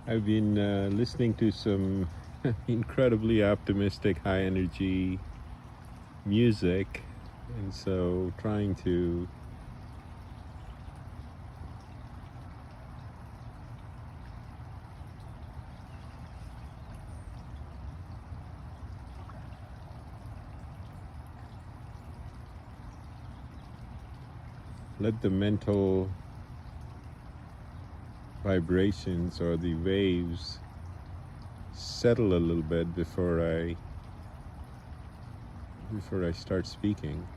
I've been listening to some incredibly optimistic, high energy music, and so trying to let the mental vibrations or the waves settle a little bit before I start speaking.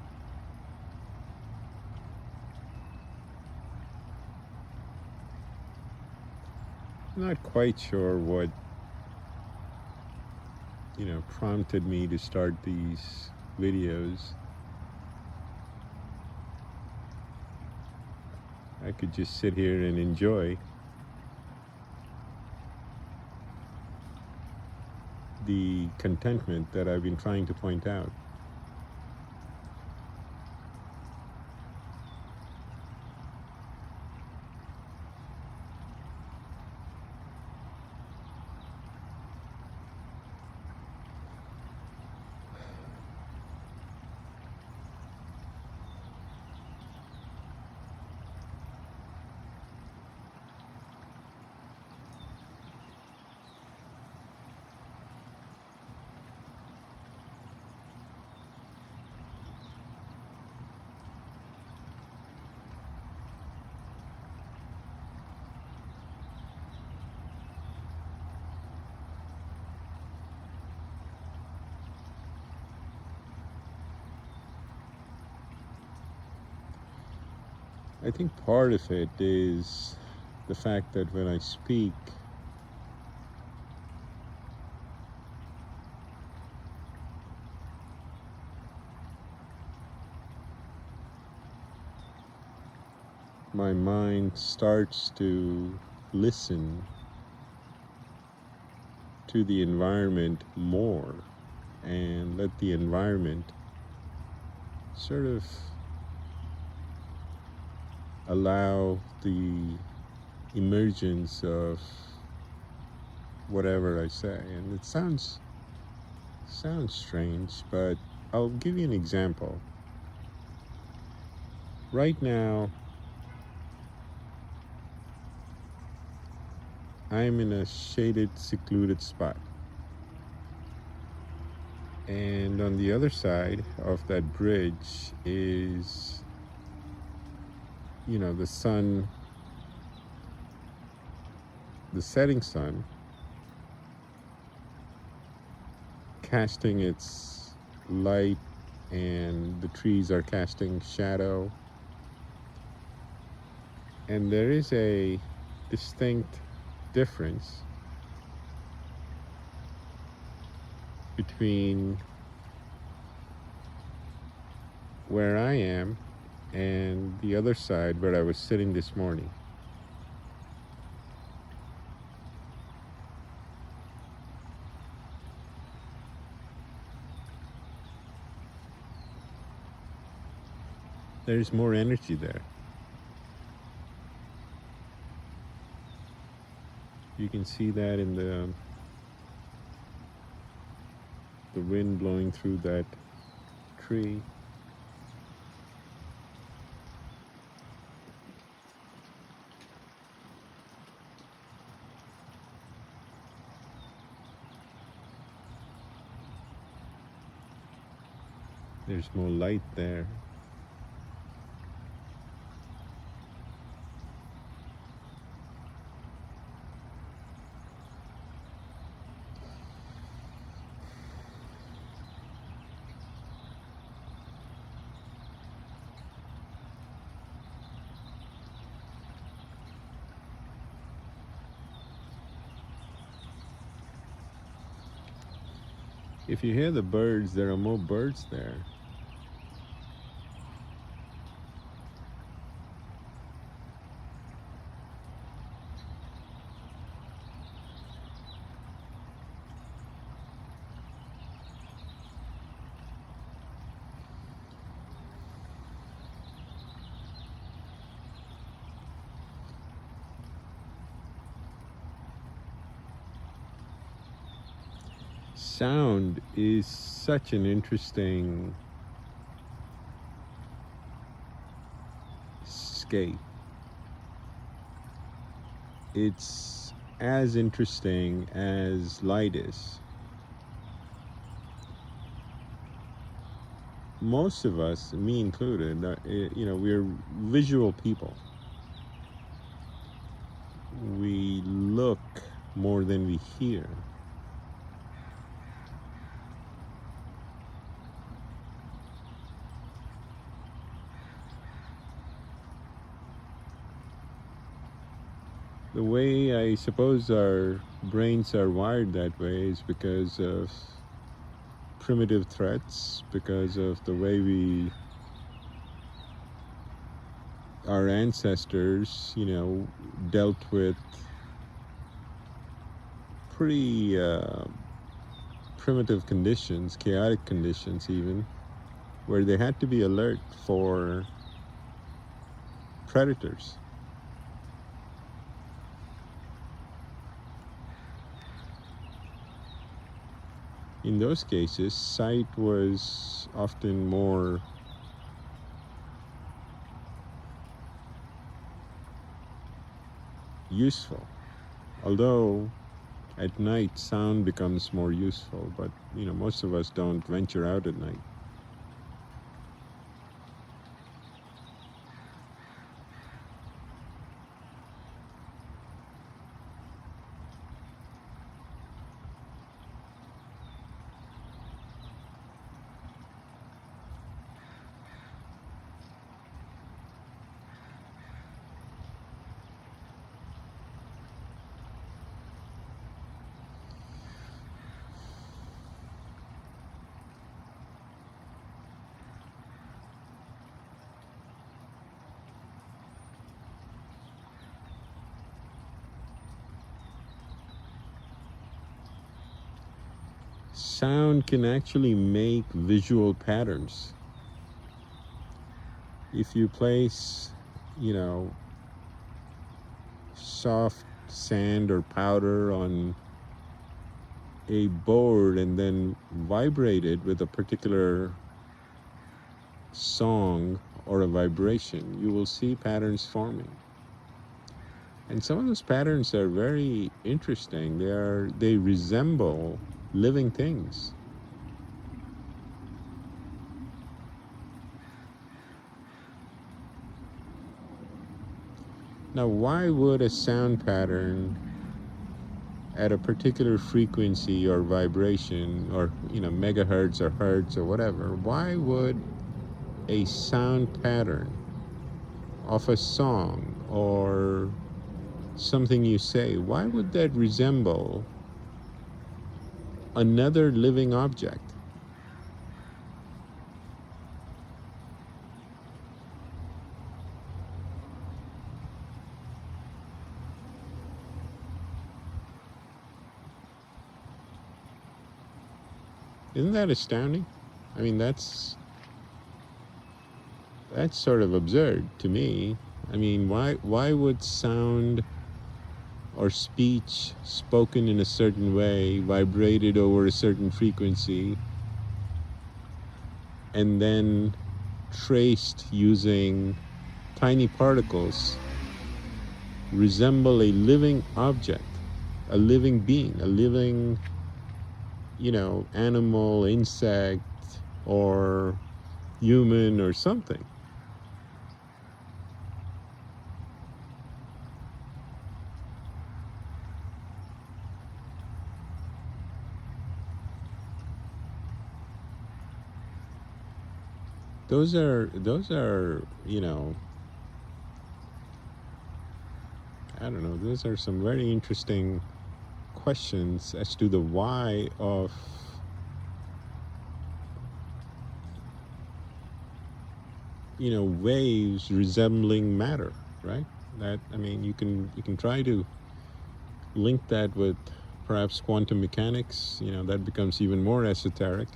I'm not quite sure what prompted me to start these videos. I could just sit here and enjoy the contentment that I've been trying to point out. I think part of it is the fact that when I speak, my mind starts to listen to the environment more and let the environment sort of allow the emergence of whatever I say. And it sounds strange, but I'll give you an example. Right now, I'm in a shaded, secluded spot. And on the other side of that bridge is, the sun, the setting sun, casting its light, and the trees are casting shadow. And there is a distinct difference between where I am and the other side where I was sitting this morning. There's more energy there. You can see that in the wind blowing through that tree. There's more light there. If you hear the birds, there are more birds there. sound is such an interesting scape. It's as interesting as light is. Most of us, me included, we're visual people. We look more than we hear. The way I suppose our brains are wired that way is because of primitive threats, because of the way our ancestors, dealt with pretty primitive conditions, chaotic conditions even, where they had to be alert for predators. In those cases, sight was often more useful. Although at night sound becomes more useful, but most of us don't venture out at night. Sound can actually make visual patterns. If you place, soft sand or powder on a board and then vibrate it with a particular song or a vibration, you will see patterns forming. And some of those patterns are very interesting. They resemble living things. Now, why would a sound pattern at a particular frequency or vibration or megahertz or hertz or whatever, why would a sound pattern of a song or something you say, why would that resemble another living object? Isn't that astounding? I mean, that's sort of absurd to me. I mean, why would sound or speech spoken in a certain way, vibrated over a certain frequency, and then traced using tiny particles, resemble a living object, a living being, a living, animal, insect, or human or something? Those are, I don't know, those are some very interesting questions as to the why of waves resembling matter, right? That, I mean, you can try to link that with perhaps quantum mechanics, that becomes even more esoteric.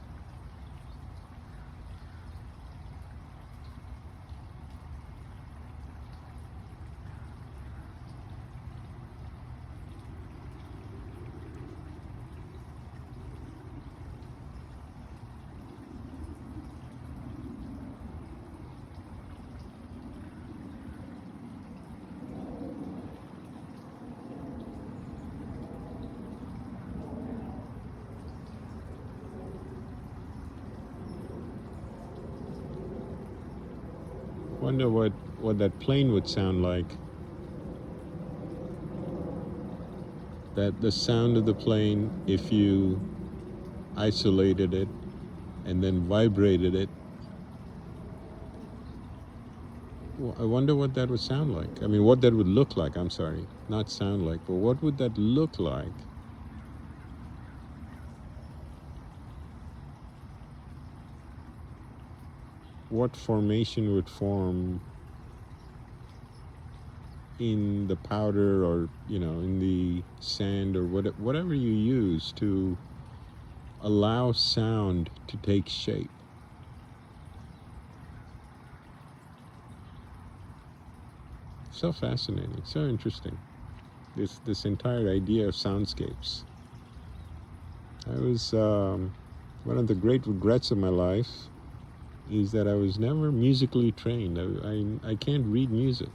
wonder what that plane would sound like. That the sound of the plane, if you isolated it and then vibrated it, I wonder what that would sound like. I mean, what that would look like. I'm sorry, not sound like, but what would that look like? What formation would form in the powder, or in the sand, or whatever you use to allow sound to take shape? So fascinating, so interesting. This entire idea of soundscapes. I was one of the great regrets of my life is that I was never musically trained. I can't read music.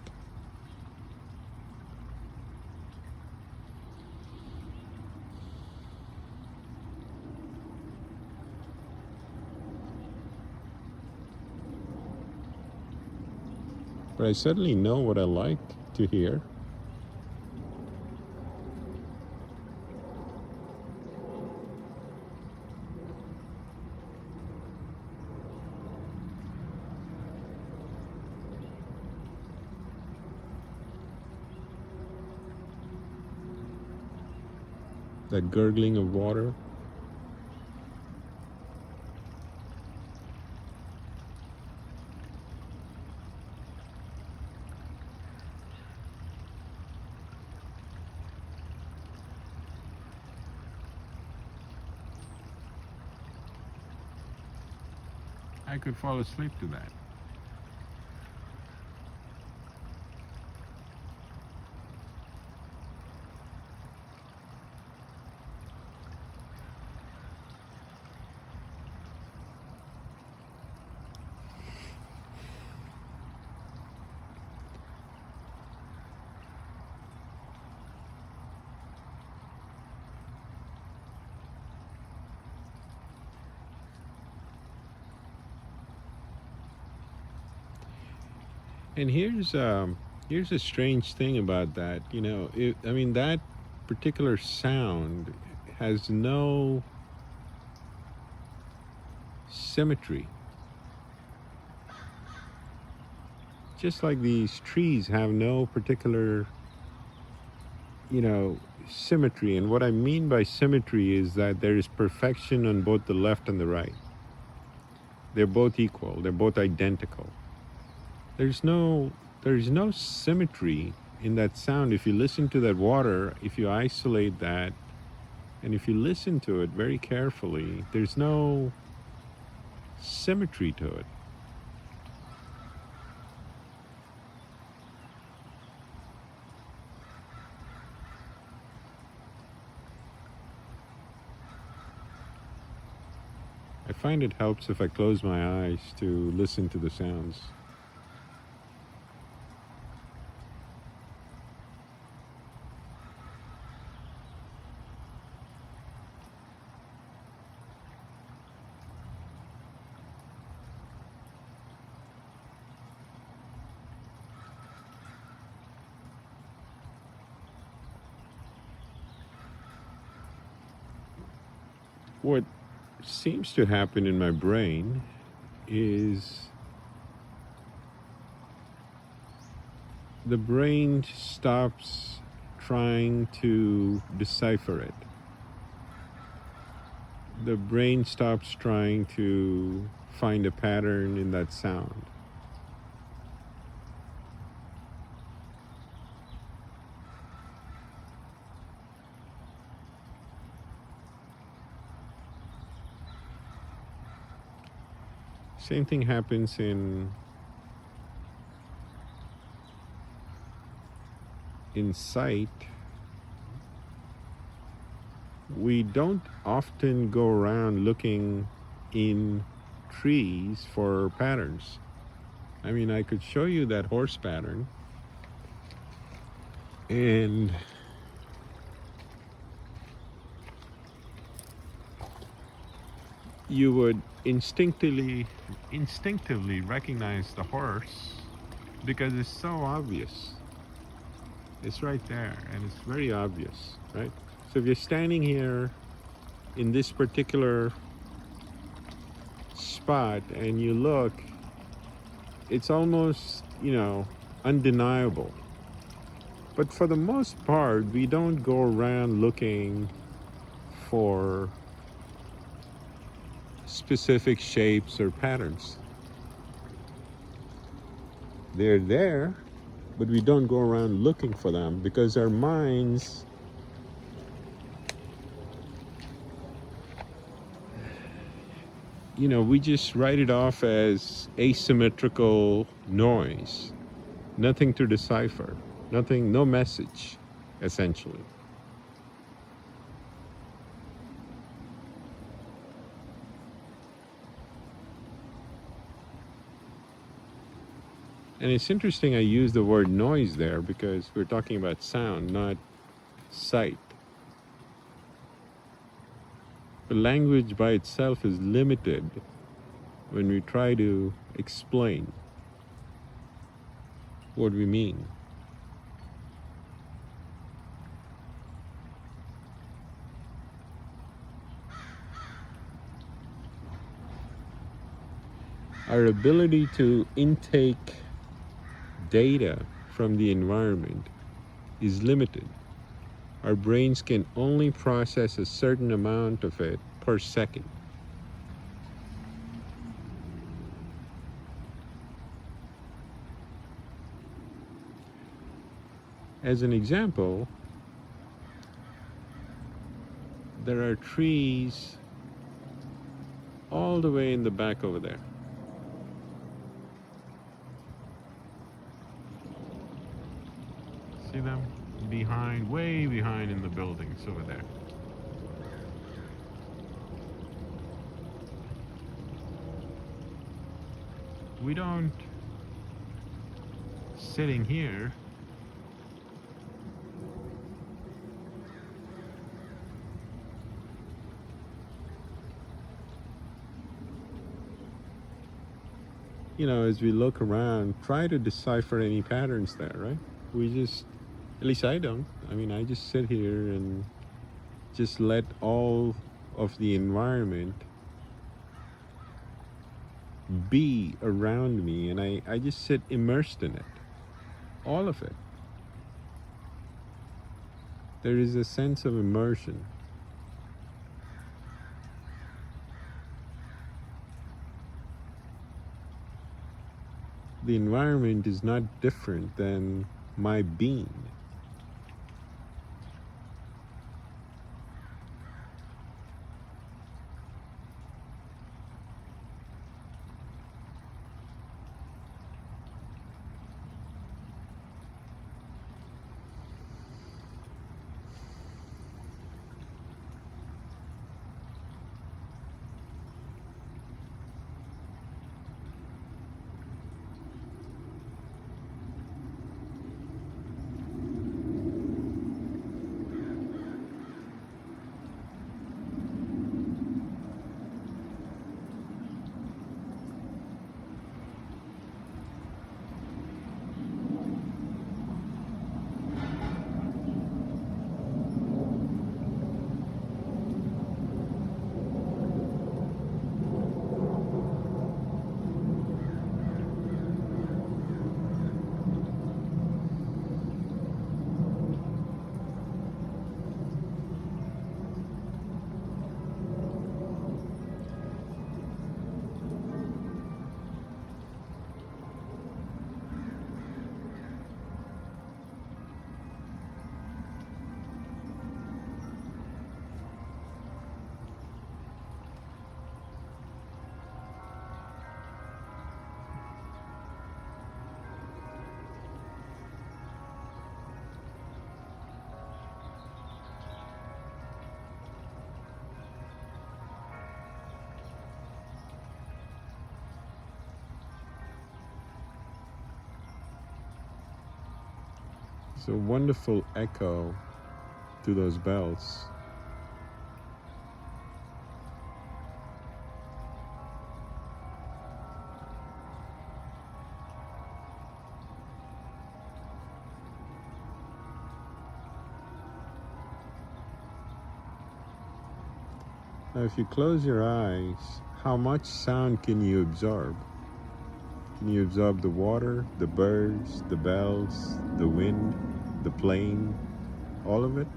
But I certainly know what I like to hear. That gurgling of water. I could fall asleep to that. And here's a strange thing about that. I mean, that particular sound has no symmetry. Just like these trees have no particular, symmetry. And what I mean by symmetry is that there is perfection on both the left and the right. They're both equal. They're both identical. There's no symmetry in that sound. If you listen to that water, if you isolate that, and if you listen to it very carefully, there's no symmetry to it. I find it helps if I close my eyes to listen to the sounds. What seems to happen in my brain is the brain stops trying to decipher it. The brain stops trying to find a pattern in that sound. Same thing happens in sight. We don't often go around looking in trees for patterns. I mean, I could show you that horse pattern, and you would instinctively recognize the horse because it's so obvious. It's right there, and it's very obvious, right? So if you're standing here in this particular spot and you look, it's almost, undeniable. But for the most part, we don't go around looking for specific shapes or patterns. They're there, but we don't go around looking for them because our minds, we just write it off as asymmetrical noise, nothing to decipher, nothing, no message, essentially. And it's interesting I use the word noise there because we're talking about sound, not sight. The language by itself is limited when we try to explain what we mean. Our ability to intake data from the environment is limited. Our brains can only process a certain amount of it per second. As an example, there are trees all the way in the back over there. See them? Behind, way behind in the buildings over there. We don't, sitting here, as we look around, try to decipher any patterns there, right? We just, at least I don't. I just sit here and just let all of the environment be around me, and I just sit immersed in it. All of it. There is a sense of immersion. The environment is not different than my being. It's a wonderful echo to those bells. Now, if you close your eyes, how much sound can you absorb? Can you absorb the water, the birds, the bells, the wind, the plane, all of it?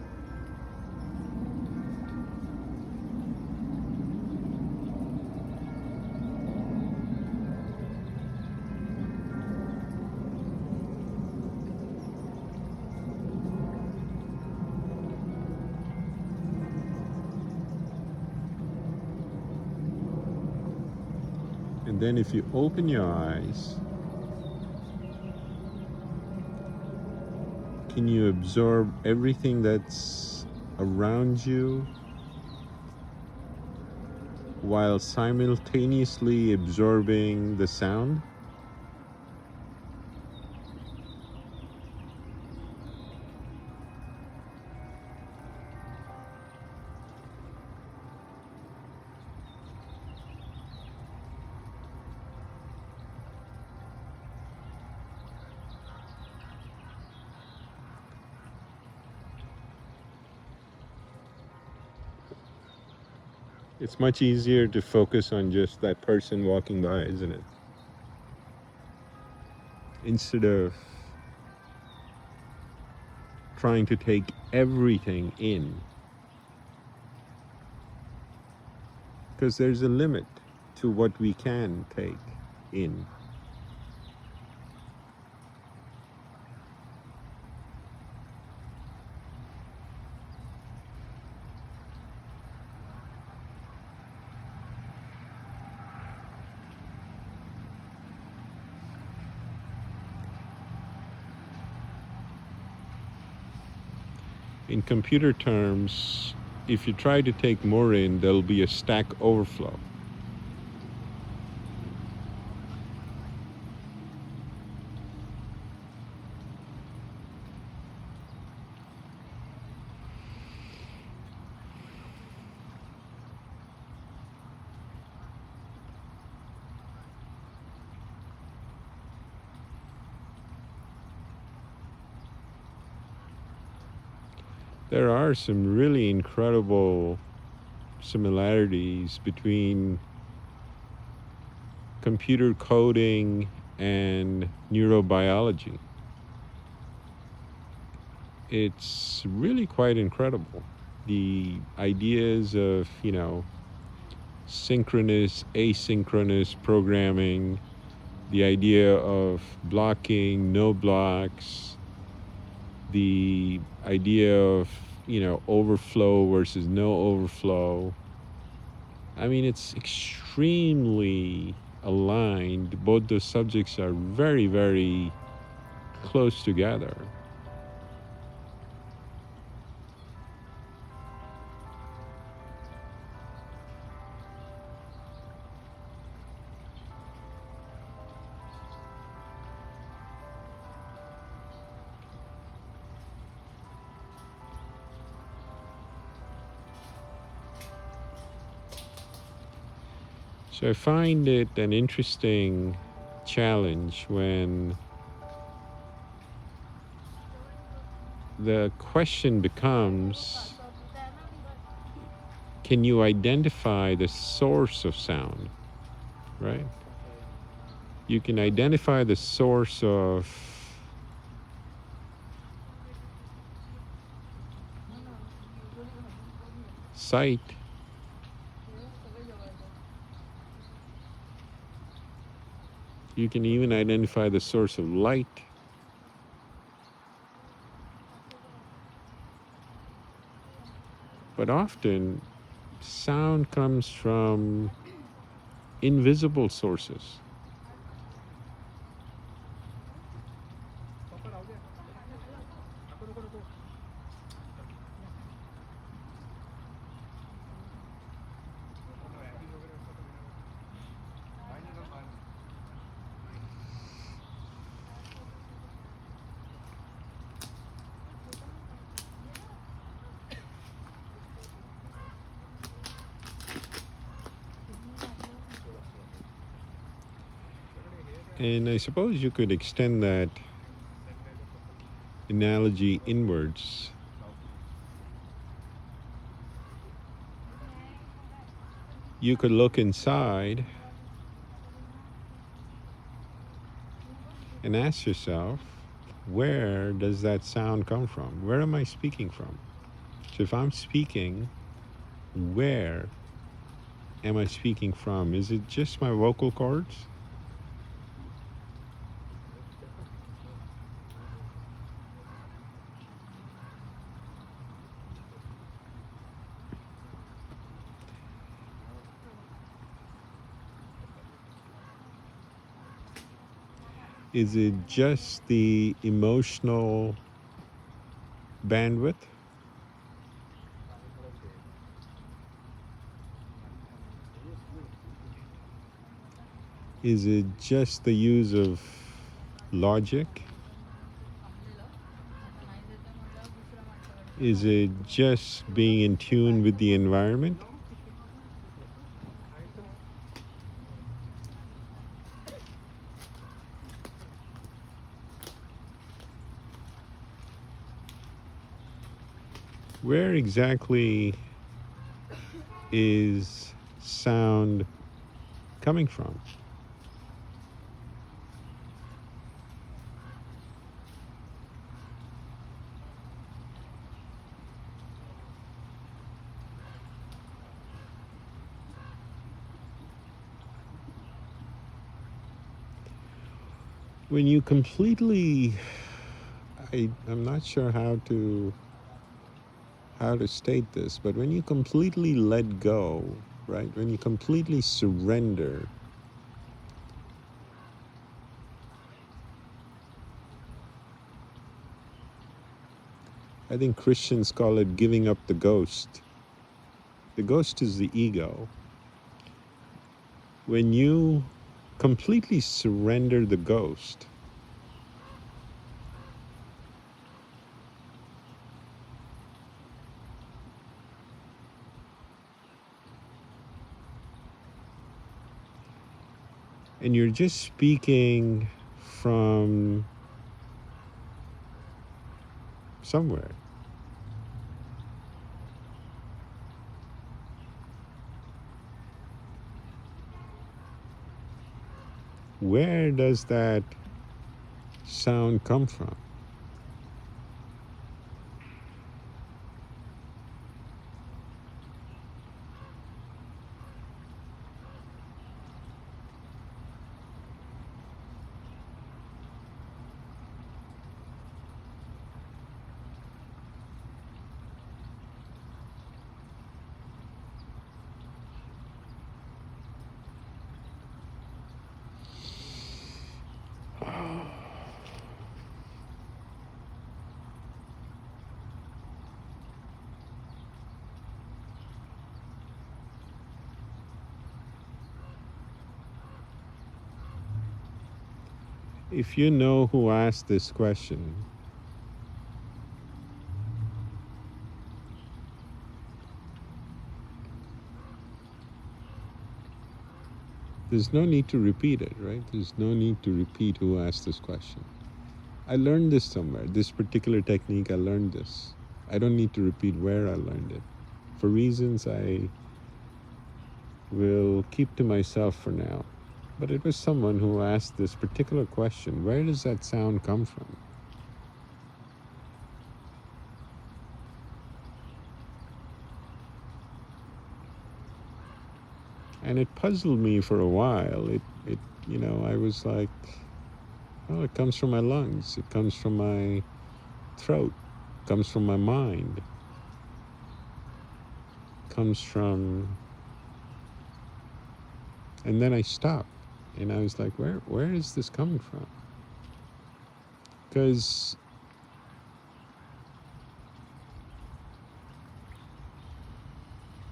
And then if you open your eyes, can you absorb everything that's around you while simultaneously absorbing the sound? It's much easier to focus on just that person walking by, isn't it? Instead of trying to take everything in, because there's a limit to what we can take in. In computer terms, if you try to take more in, there'll be a stack overflow. There are some really incredible similarities between computer coding and neurobiology. It's really quite incredible. The ideas of, synchronous, asynchronous programming, the idea of blocking, no blocks, the idea of, overflow versus no overflow. I mean, it's extremely aligned. Both those subjects are very, very close together. So I find it an interesting challenge when the question becomes, can you identify the source of sound, right? You can identify the source of sight. You can even identify the source of light. But often, sound comes from invisible sources. And I suppose you could extend that analogy inwards. you could look inside and ask yourself, where does that sound come from? Where am I speaking from? So if I'm speaking, where am I speaking from? Is it just my vocal cords? Is it just the emotional bandwidth? Is it just the use of logic? Is it just being in tune with the environment? Where exactly is sound coming from? When you completely, I'm not sure how to state this, but when you completely let go, right? When you completely surrender, I think Christians call it giving up the ghost. The ghost is the ego. When you completely surrender the ghost, and you're just speaking from somewhere, where does that sound come from? If you know who asked this question, there's no need to repeat it, right? There's no need to repeat who asked this question. I learned this somewhere. This particular technique, I learned this. I don't need to repeat where I learned it. For reasons I will keep to myself for now. But it was someone who asked this particular question, where does that sound come from? And it puzzled me for a while. I was like, oh, it comes from my lungs. It comes from my throat. It comes from my mind. It comes from... And then I stopped. And I was like, where is this coming from? Because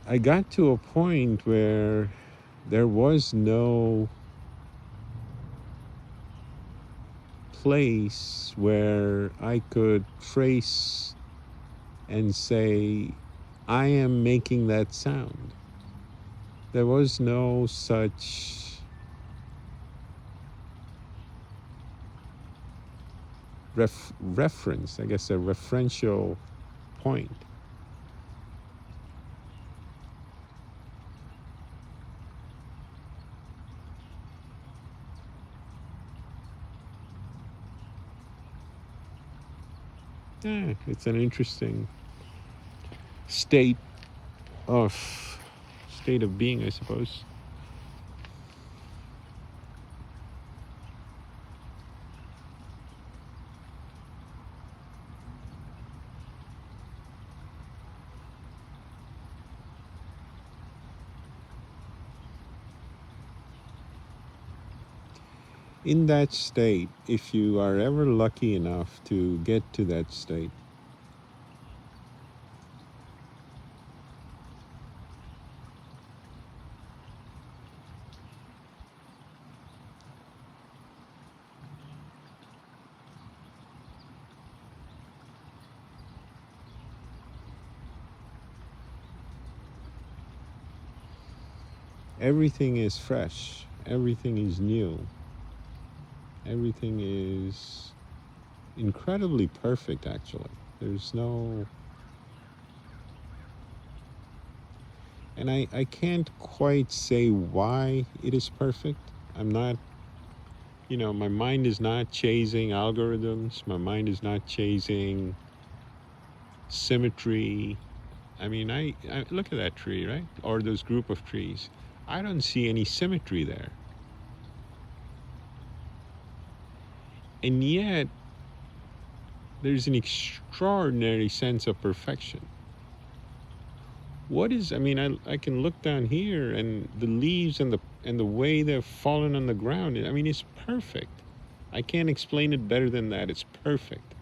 I got to a point where there was no place where I could trace and say, I am making that sound. There was no such reference, I guess a referential point. Yeah, it's an interesting state of being, I suppose. In that state, if you are ever lucky enough to get to that state, everything is fresh, everything is new, everything is incredibly perfect, actually. There's no, and I can't quite say why it is perfect. I'm not, my mind is not chasing algorithms, my mind is not chasing symmetry. I mean, I look at that tree, right? Or those group of trees. I don't see any symmetry there. And yet, there's an extraordinary sense of perfection. What is, I mean, I can look down here and the leaves and the way they've fallen on the ground. I mean, it's perfect. I can't explain it better than that. It's perfect.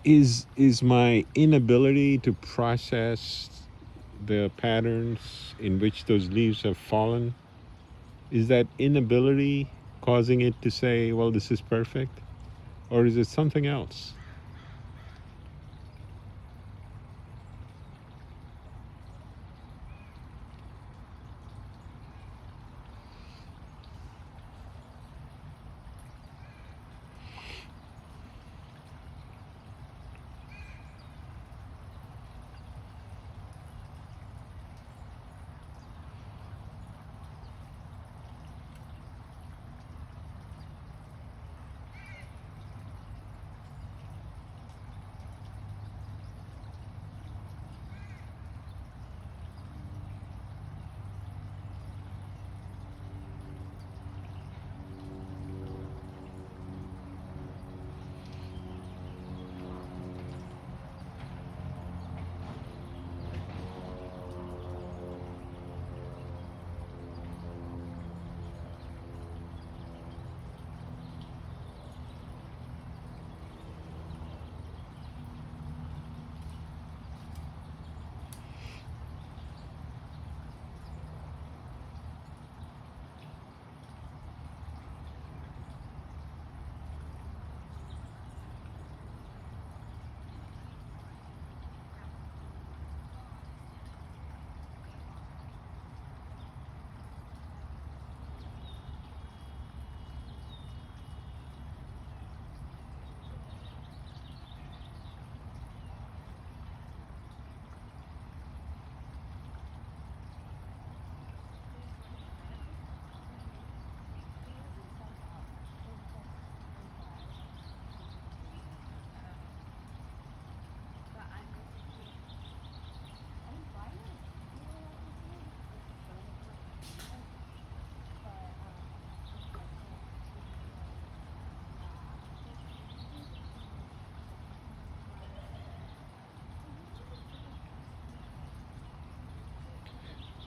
Is my inability to process the patterns in which those leaves have fallen, is that inability causing it to say, well, this is perfect? Or is it something else?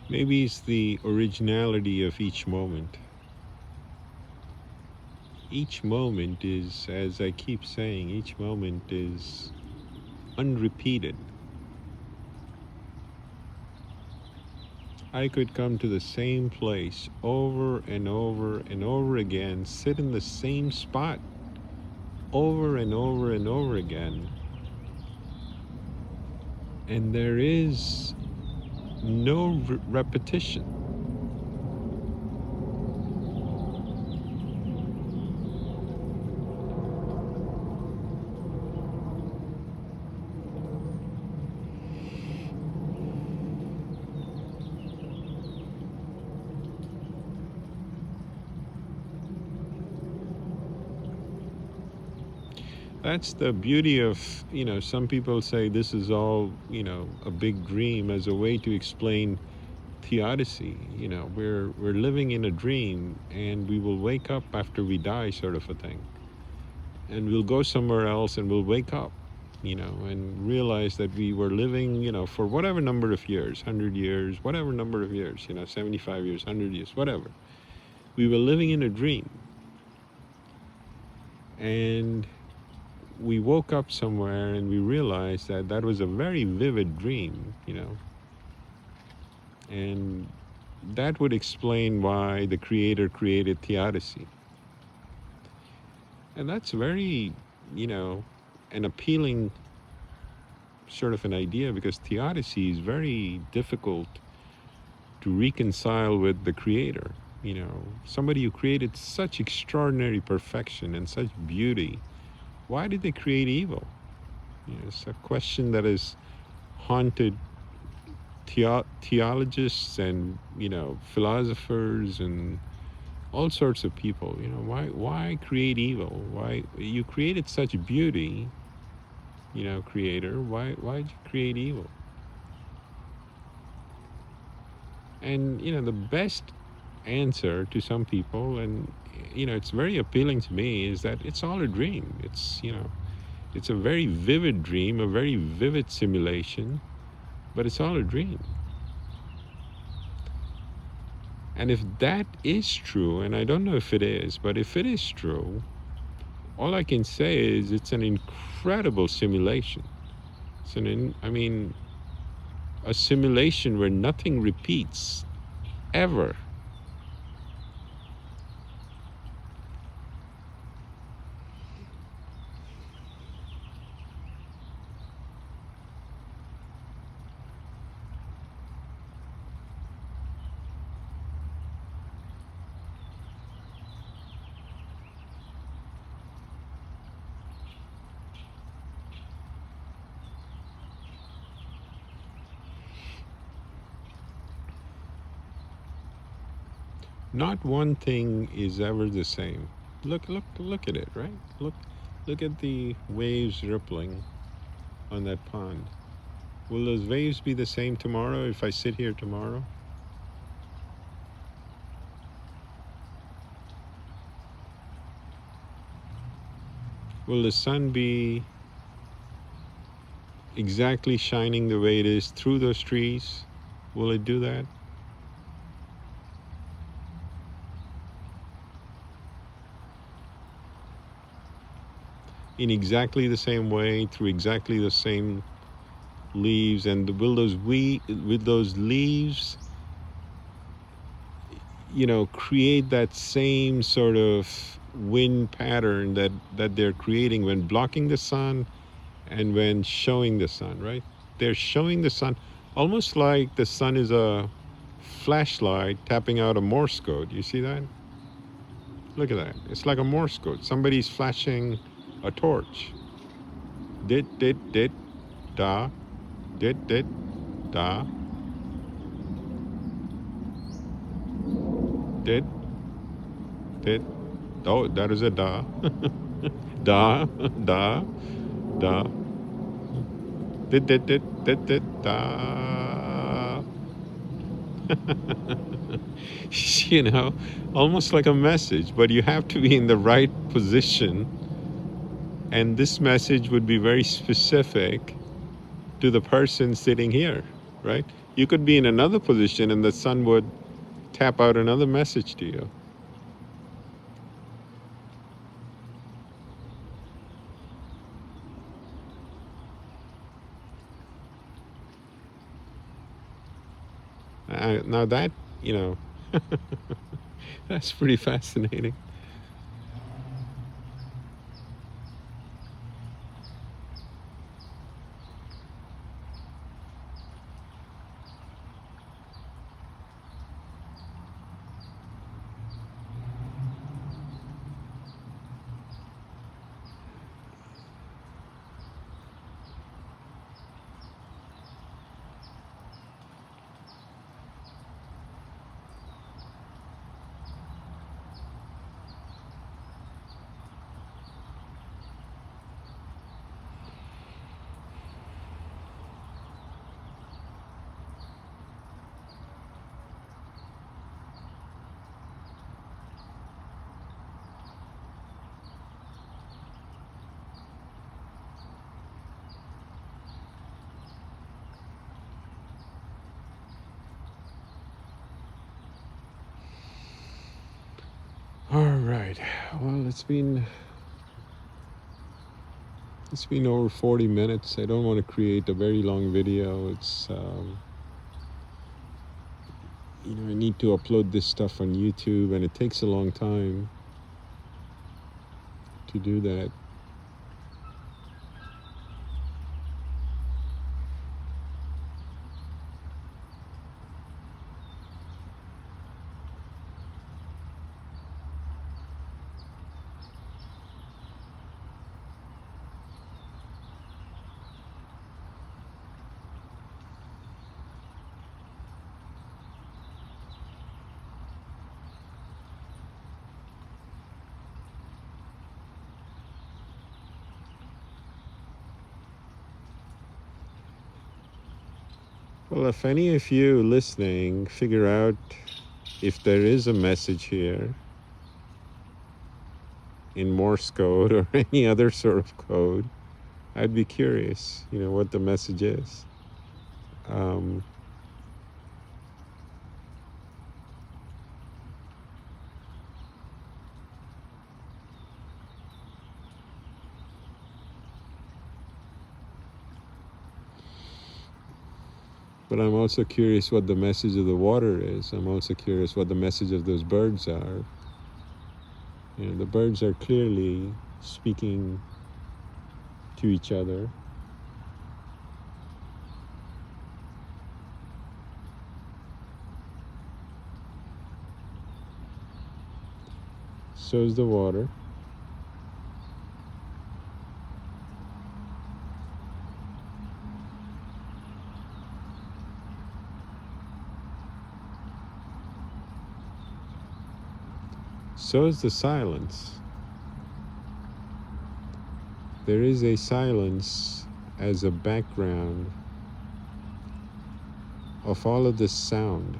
Maybe it's the originality of each moment. Each moment is, as I keep saying, each moment is unrepeated. I could come to the same place over and over and over again, sit in the same spot over and over and over again, and there is no repetition. That's the beauty of, some people say this is all, a big dream as a way to explain theodicy. We're living in a dream and we will wake up after we die, sort of a thing. And we'll go somewhere else and we'll wake up, and realize that we were living, for whatever number of years, 100 years, whatever number of years, 75 years, 100 years, whatever. We were living in a dream. And we woke up somewhere and we realized that that was a very vivid dream, and that would explain why the Creator created theodicy. And that's very, an appealing sort of an idea, because theodicy is very difficult to reconcile with the Creator. Somebody who created such extraordinary perfection and such beauty, why did they create evil? It's a question that has haunted theologists and, philosophers and all sorts of people. Why create evil? Why you created such beauty, Creator? Why'd you create evil? And the best answer to some people, and it's very appealing to me, is that it's all a dream. It's a very vivid dream, a very vivid simulation, but it's all a dream. And if that is true, and I don't know if it is, but if it is true, all I can say is it's an incredible simulation. A simulation where nothing repeats, ever. Not one thing is ever the same. Look at it, right? Look at the waves rippling on that pond. Will those waves be the same tomorrow if I sit here tomorrow? Will the sun be exactly shining the way it is through those trees? Will it do that? In exactly the same way, through exactly the same leaves, and will those leaves, create that same sort of wind pattern that they're creating when blocking the sun and when showing the sun, right? They're showing the sun almost like the sun is a flashlight tapping out a Morse code. You see that? Look at that. It's like a Morse code. Somebody's flashing a torch. Dit, da. Dit, da. Dit. Oh, that is a da. Da. Da. Da. Dit, da. Almost like a message, but you have to be in the right position. And this message would be very specific to the person sitting here, right? You could be in another position and the sun would tap out another message to you. Now that, that's pretty fascinating. All right. Well, it's been over 40 minutes. I don't want to create a very long video. I need to upload this stuff on YouTube, and it takes a long time to do that. Well, if any of you listening figure out if there is a message here in Morse code or any other sort of code, I'd be curious, what the message is. Um, but I'm also curious what the message of the water is. I'm also curious what the message of those birds are. The birds are clearly speaking to each other. So is the water. So is the silence. There is a silence as a background of all of this sound.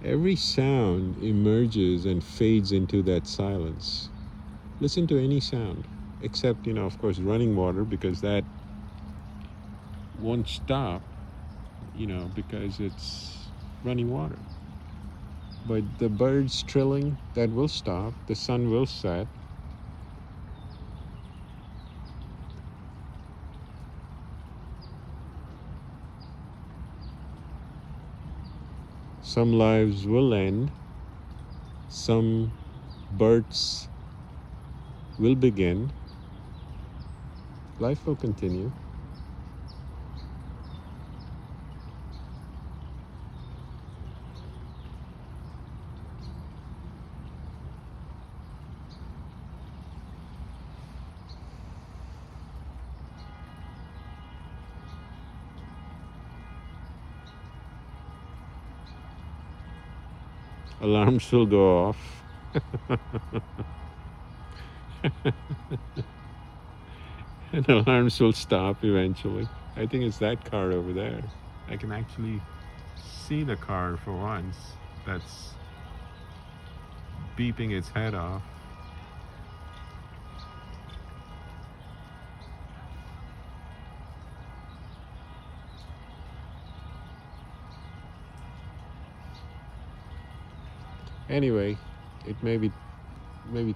Every sound emerges and fades into that silence. Listen to any sound, except, of course, running water, because that won't stop, because it's running water. But the birds trilling, that will stop. The sun will set. Some lives will end. Some births will begin. Life will continue. Alarms will go off. And alarms will stop eventually. I think it's that car over there. I can actually see the car for once that's beeping its head off. Anyway, it may be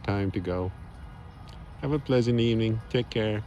time to go. Have a pleasant evening. Take care.